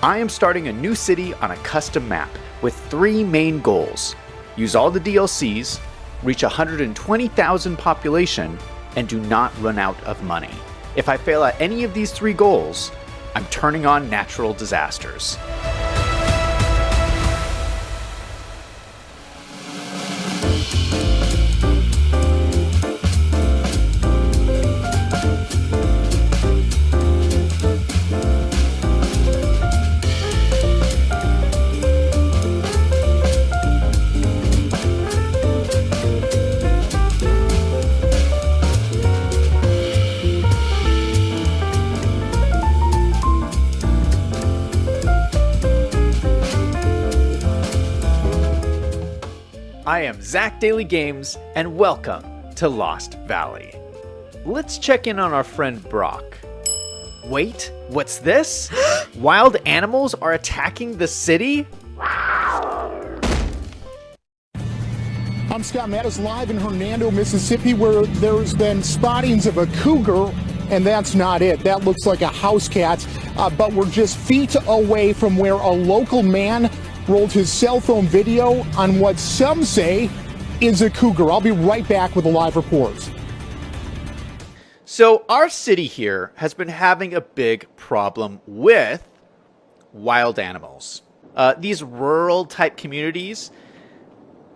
I am starting a new city on a custom map with 3 main goals. Use all the DLCs, reach 120,000 population, and do not run out of money. If I fail at any of these 3 goals, I'm turning on natural disasters. I am Zach Daily Games, and welcome to Lost Valley. Let's check in on our friend Brock. Wait, what's this? Wild animals are attacking the city? I'm Scott Mattis, live in Hernando, Mississippi, where there's been spottings of a cougar, and that's not it. That looks like a house cat, but we're just feet away from where a local man rolled his cell phone video on what some say is a cougar. I'll be right back with a live report. So our city here has been having a big problem with wild animals. These rural type communities,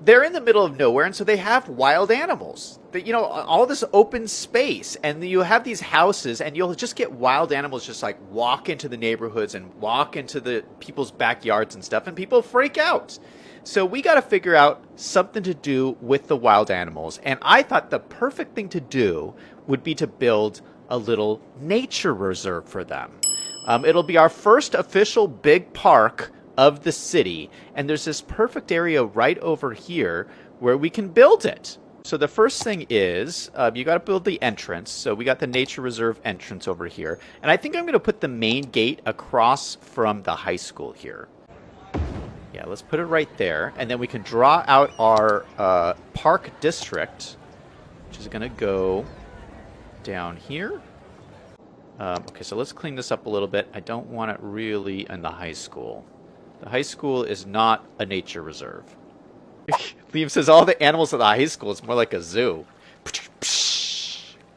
they're in the middle of nowhere, and so they have wild animals. All this open space, and you have these houses, and you'll just get wild animals just like walk into the neighborhoods and walk into the people's backyards and stuff, and people freak out. So we got to figure out something to do with the wild animals, and I thought the perfect thing to do would be to build a little nature reserve for them. It'll be our first official big park of the city, and there's this perfect area right over here where we can build it. So the first thing is, you got to build the entrance. So we got the nature reserve entrance over here. And I think I'm going to put the main gate across from the high school here. Yeah, let's put it right there. And then we can draw out our park district, which is going to go down here. Okay, so let's clean this up a little bit. I don't want it really in the high school. The high school is not a nature reserve. Liam says all the animals at the high school is more like a zoo.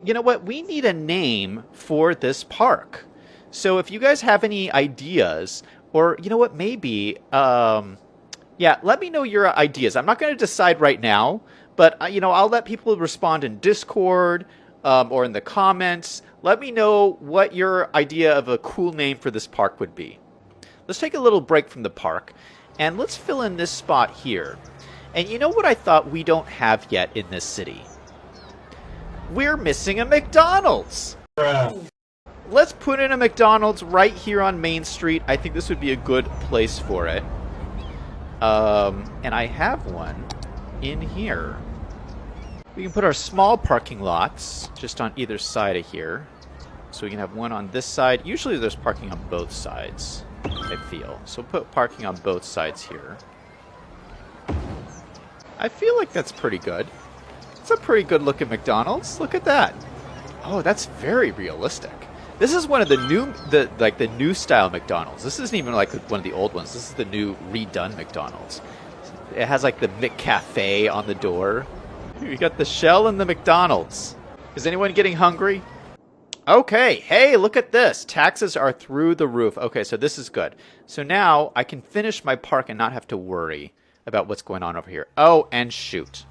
You know what? We need a name for this park. So if you guys have any ideas, or you know what, maybe, let me know your ideas. I'm not going to decide right now, but I'll let people respond in Discord or in the comments. Let me know what your idea of a cool name for this park would be. Let's take a little break from the park, and let's fill in this spot here. And you know what I thought we don't have yet in this city? We're missing a McDonald's. Let's put in a McDonald's right here on Main Street. I think this would be a good place for it. And I have one in here. We can put our small parking lots just on either side of here. So we can have one on this side. Usually there's parking on both sides, I feel. So we'll put parking on both sides here. I feel like that's pretty good. It's a pretty good looking McDonald's. Look at that. Oh, that's very realistic. This is one of the new style McDonald's. This isn't even like one of the old ones. This is the new redone McDonald's. It has like the McCafe on the door. You got the shell and the McDonald's. Is anyone getting hungry? Okay, hey, look at this. Taxes are through the roof. Okay, so this is good. So now I can finish my park and not have to worry about what's going on over here. Oh, and shoot.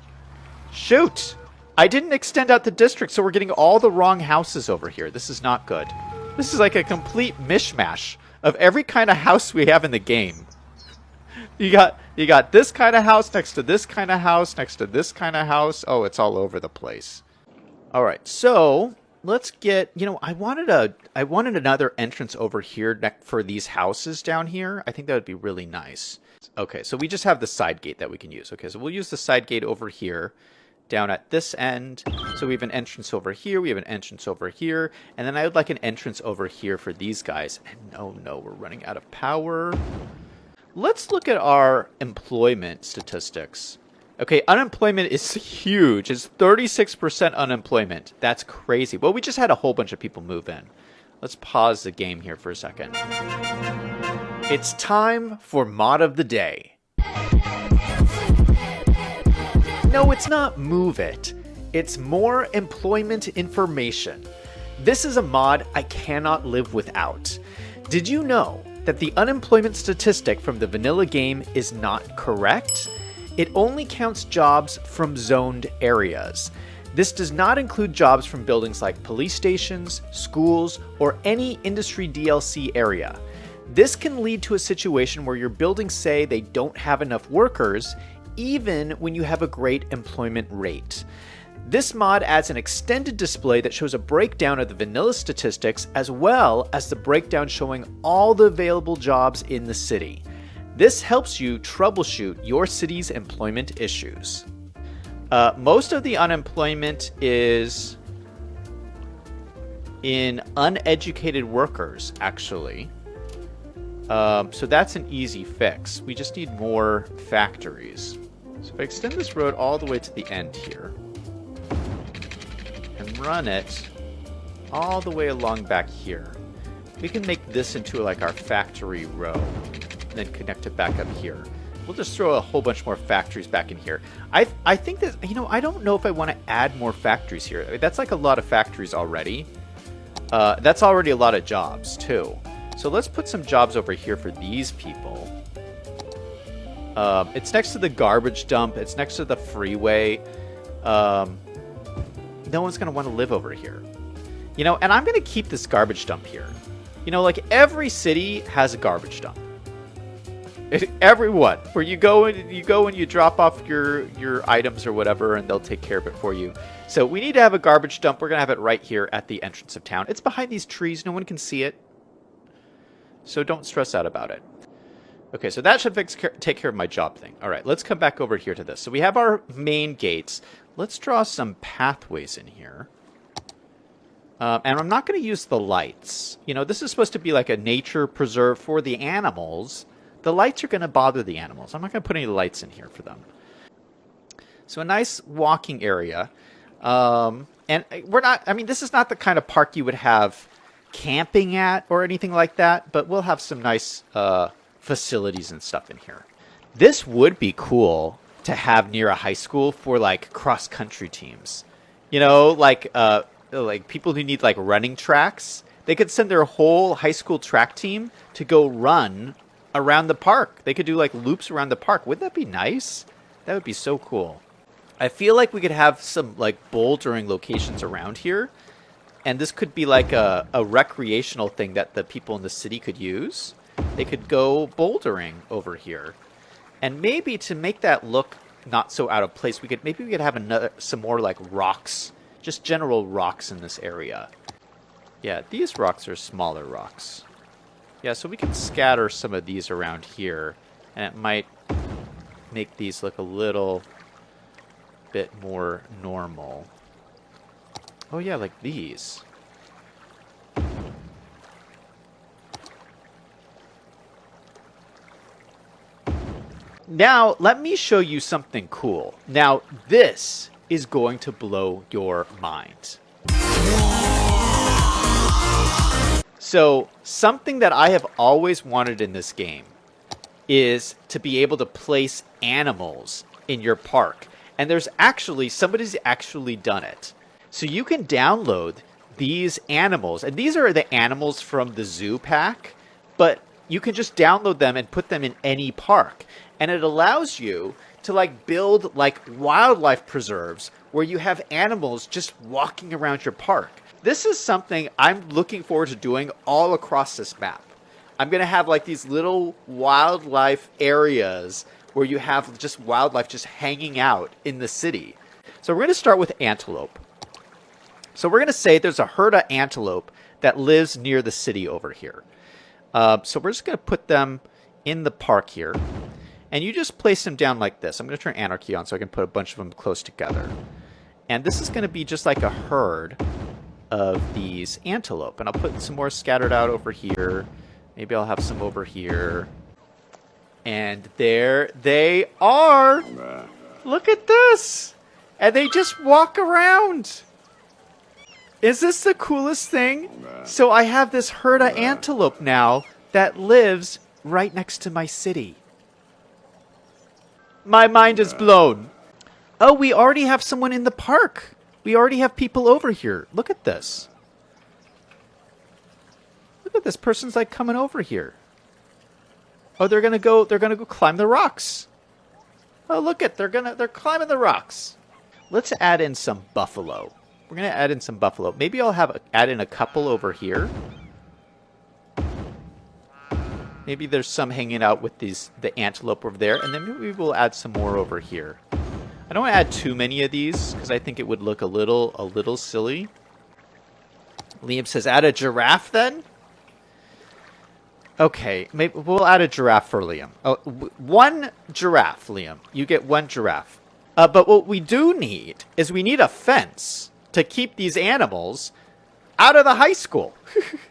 Shoot! I didn't extend out the district, so we're getting all the wrong houses over here. This is not good. This is like a complete mishmash of every kind of house we have in the game. You got this kind of house next to this kind of house next to this kind of house. Oh, it's all over the place. All right, so let's get, I wanted another entrance over here for these houses down here. I think that would be really nice. Okay, so we just have the side gate that we can use. Okay, so we'll use the side gate over here, down at this end. So we have an entrance over here, we have an entrance over here, and then I would like an entrance over here for these guys. And no, we're running out of power. Let's look at our employment statistics. Okay, unemployment is huge. It's 36% unemployment. That's crazy. Well, we just had a whole bunch of people move in. Let's pause the game here for a second. It's time for Mod of the Day. No, it's not Move It. It's More Employment Information. This is a mod I cannot live without. Did you know that the unemployment statistic from the vanilla game is not correct? It only counts jobs from zoned areas. This does not include jobs from buildings like police stations, schools, or any industry DLC area. This can lead to a situation where your buildings say they don't have enough workers, even when you have a great employment rate. This mod adds an extended display that shows a breakdown of the vanilla statistics as well as the breakdown showing all the available jobs in the city. This helps you troubleshoot your city's employment issues. Most of the unemployment is in uneducated workers, actually. So that's an easy fix. We just need more factories. So if I extend this road all the way to the end here and run it all the way along back here, we can make this into like our factory row and then connect it back up here. We'll just throw a whole bunch more factories back in here. I think that, I don't know if I want to add more factories here. I mean, that's like a lot of factories already. That's already a lot of jobs too. So let's put some jobs over here for these people. It's next to the garbage dump. It's next to the freeway. No one's going to want to live over here. And I'm going to keep this garbage dump here. Like every city has a garbage dump. Everyone, where you go and you drop off your items or whatever, and they'll take care of it for you. So we need to have a garbage dump. We're going to have it right here at the entrance of town. It's behind these trees. No one can see it. So don't stress out about it. Okay, so that should take care of my job thing. All right, let's come back over here to this. So we have our main gates. Let's draw some pathways in here. And I'm not going to use the lights. This is supposed to be like a nature preserve for the animals. The lights are going to bother the animals. I'm not going to put any lights in here for them. So a nice walking area. And this is not the kind of park you would have camping at or anything like that, but we'll have some nice facilities and stuff in here. This would be cool to have near a high school for like cross-country teams. Like people who need like running tracks. They could send their whole high school track team to go run around the park. They could do like loops around the park. Wouldn't that be nice? That would be so cool. I feel like we could have some like bouldering locations around here. And this could be like a recreational thing that the people in the city could use. They could go bouldering over here. And maybe to make that look not so out of place, we could have some more like rocks. Just general rocks in this area. Yeah, these rocks are smaller rocks. Yeah, so we can scatter some of these around here. And it might make these look a little bit more normal. Oh yeah, like these. Now, let me show you something cool. Now, this is going to blow your mind. So, something that I have always wanted in this game is to be able to place animals in your park. And somebody's actually done it. So you can download these animals, and these are the animals from the zoo pack, but you can just download them and put them in any park. And it allows you to like build like wildlife preserves where you have animals just walking around your park. This is something I'm looking forward to doing all across this map. I'm going to have like these little wildlife areas where you have just wildlife just hanging out in the city. So we're going to start with antelope. So we're going to say there's a herd of antelope that lives near the city over here. So we're just going to put them in the park here. And you just place them down like this. I'm going to turn anarchy on so I can put a bunch of them close together. And this is going to be just like a herd of these antelope. And I'll put some more scattered out over here. Maybe I'll have some over here. And there they are. Look at this. And they just walk around. Is this the coolest thing? So I have this herd of antelope now that lives right next to my city. My mind is blown. Oh, we already have someone in the park. We already have people over here. Look at this. Look at this person's like coming over here. Oh, they're gonna go climb the rocks. Oh, look at they're climbing the rocks. Let's add in some buffalo. We're gonna add in some buffalo. Maybe I'll add in a couple over here. Maybe there's some hanging out with the antelope over there, and then maybe we'll add some more over here. I don't want to add too many of these because I think it would look a little silly. Liam says, add a giraffe then? Okay, maybe we'll add a giraffe for Liam. Oh, one giraffe, Liam. You get one giraffe. But what we do need is we need a fence to keep these animals out of the high school.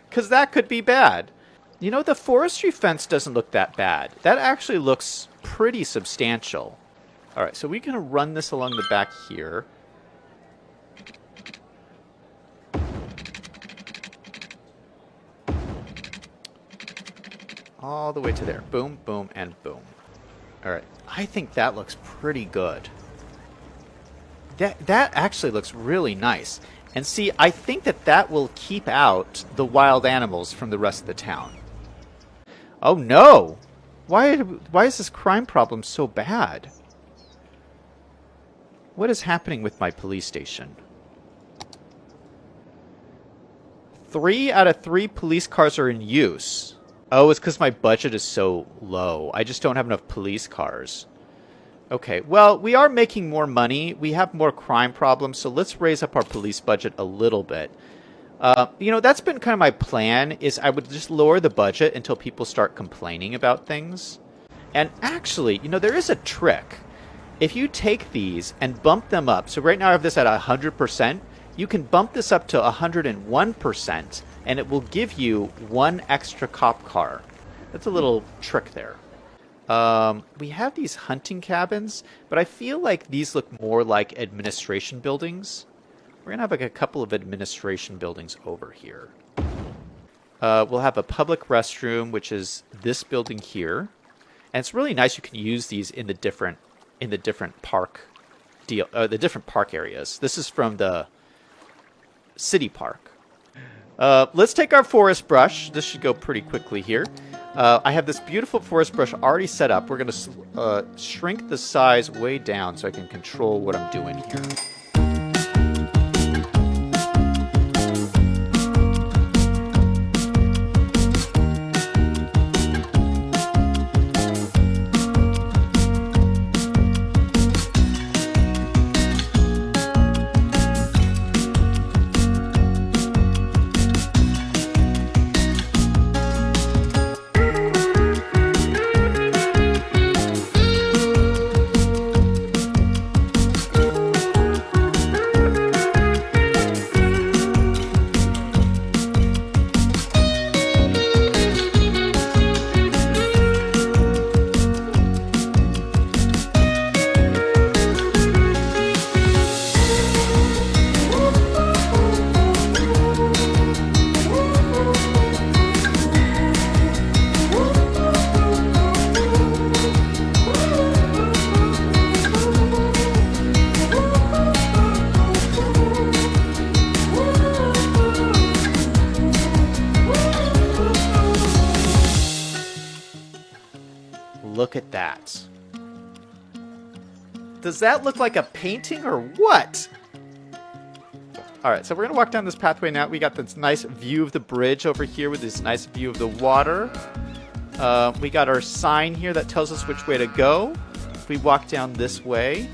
Because that could be bad. You know, the forestry fence doesn't look that bad. That actually looks pretty substantial. All right, so we can run this along the back here. All the way to there. Boom, boom, and boom. All right, I think that looks pretty good. That actually looks really nice. And see, I think that will keep out the wild animals from the rest of the town. Oh no! Why is this crime problem so bad? What is happening with my police station? 3 out of 3 police cars are in use. Oh, it's because my budget is so low. I just don't have enough police cars. Okay, well, we are making more money. We have more crime problems, so let's raise up our police budget a little bit. You know, that's been kind of my plan, is I would just lower the budget until people start complaining about things. And actually, you know, there is a trick. If you take these and bump them up, so right now I have this at 100%, you can bump this up to 101%, and it will give you 1 extra cop car. That's a little trick there. We have these hunting cabins, but I feel like these look more like administration buildings. We're going to have like a couple of administration buildings over here. We'll have a public restroom, which is this building here. And it's really nice you can use these in the different park the different park areas. This is from the city park. Let's take our forest brush. This should go pretty quickly here. I have this beautiful forest brush already set up. We're going to shrink the size way down so I can control what I'm doing here. Look at that. Does that look like a painting or what? Alright, so we're going to walk down this pathway now. We got this nice view of the bridge over here with this nice view of the water. We got our sign here that tells us which way to go. If we walk down this way,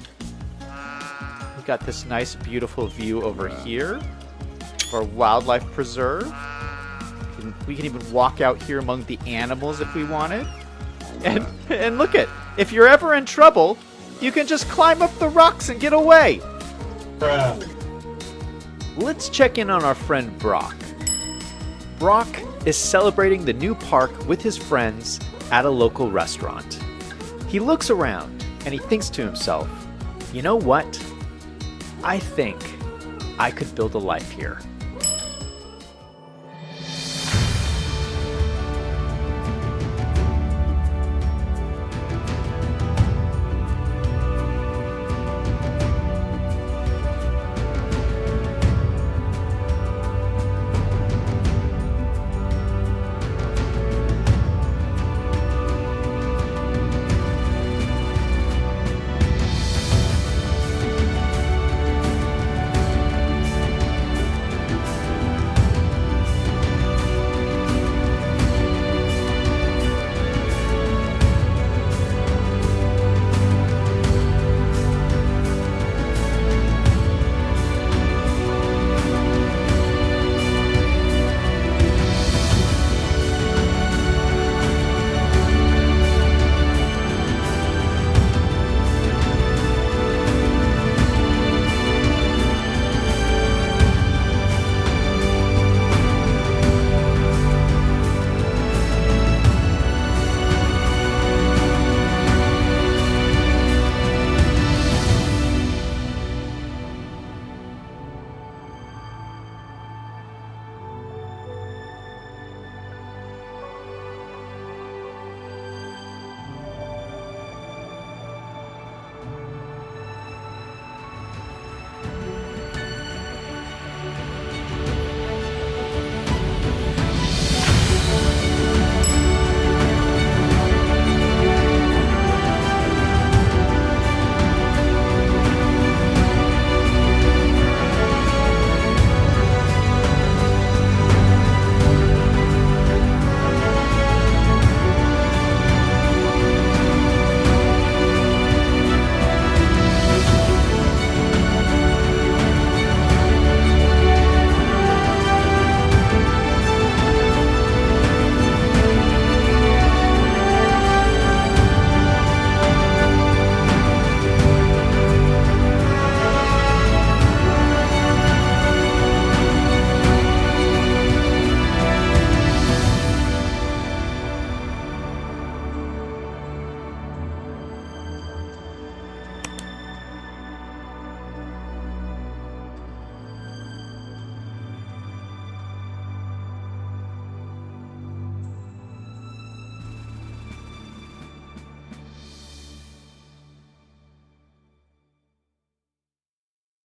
we got this nice beautiful view over here of our wildlife preserve. We can even walk out here among the animals if we wanted. And look at, if you're ever in trouble, you can just climb up the rocks and get away. Let's check in on our friend Brock. Brock is celebrating the new park with his friends at a local restaurant. He looks around and he thinks to himself, you know what? I think I could build a life here.